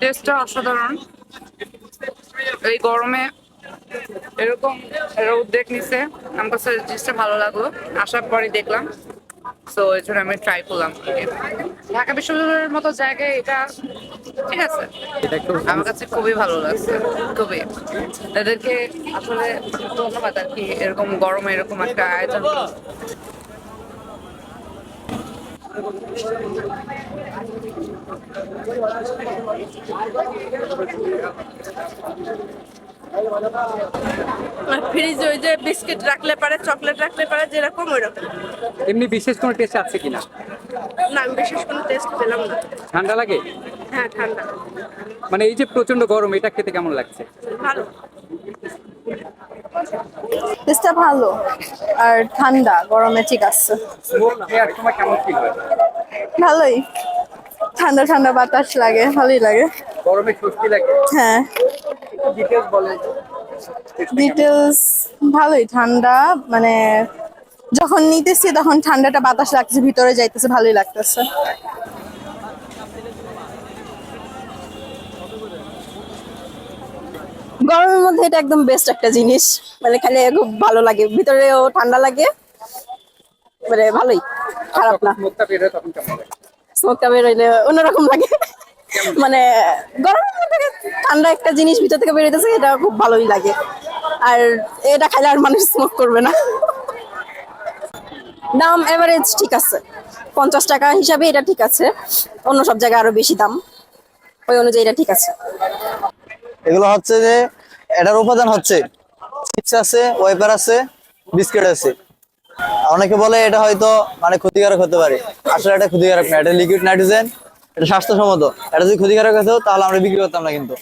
টেস্টটা অসাধারণ। এই গরমে এরকম এরা উদ্যোগ নিছে, আমার কাছে জিনিসটা ভালো লাগলো। আসার পরে দেখলাম, তো এই জন্য আমি ট্রাই করলাম। ঢাকা বিশ্ববিদ্যালয়ের মতো জায়গায় এটা ঠিক আছে, এটা একটু আমার কাছে খুবই ভালো লাগছে। খুবই তাদেরকে আসলে ধন্যবাদ আর কি, এরকম গরমে এরকম একটা আয়োজন। ফ্রিজে ওই যে বিস্কিট রাখলে পারে, চকলেট রাখলে পারে, যেরকম ওই রকম। এমনি বিশেষ কোনো টেস্ট আছে কিনা? না, আমি বিশেষ কোনো টেস্ট পেলাম না। ঠান্ডা লাগে? হ্যাঁ, ঠান্ডা। মানে এই যে প্রচন্ড গরম, এটা খেতে কেমন লাগছে? ভালো। টেস্টটা ভালো আর ঠান্ডা, গরমে ঠিক আছে। স্মোক নেওয়ার সময় কেমন ফিল হয়? ভালোই, ঠান্ডা ঠান্ডা বাতাস লাগে, ভালোই লাগে। গরমে স্বস্তি লাগে? হ্যাঁ, ডিটেলস বলেন। ডিটেলস ভালোই, ঠান্ডা মানে যখন নিতেছি তখন ঠান্ডাটা বাতাস লাগছে, ভিতরে যাইতেছে, ভালোই লাগতেছে। গরমের মধ্যে এটা একদম বেস্ট একটা জিনিস, মানে খেলে খুব ভালো লাগে, ভিতরেও ঠান্ডা লাগে, মানে ভালোই, খারাপ না। স্মোকটা বের হয় তখন কেমন লাগে? স্মোকটা বের হইলে অন্যরকম লাগে, মানে গরমের মধ্যে ঠান্ডা একটা জিনিস ভিতর থেকে বেরোতেছে, এটা খুব ভালোই লাগে। আর এটা খাইলে আর মানুষ স্মোক করবে না। দাম এভারেজ ঠিক আছে, 50 টাকা হিসাবে এটা ঠিক আছে, অন্য সব জায়গায় আরো বেশি দাম, ওই অনুযায়ী এটা ঠিক আছে। এগুলো হচ্ছে যে এটার উপাদান হচ্ছে চিপস আছে, ওয়াইপার আছে, বিস্কিট আছে। অনেকে বলে এটা হয়তো মানে ক্ষতিকারক হতে পারে, আসলে এটা ক্ষতিকারক না, এটা লিকুইড নাইট্রোজেন, এটা স্বাস্থ্যসম্মত। এটা যদি ক্ষতিকারক হতো তাহলে আমরা বিক্রি করতাম না কিন্তু।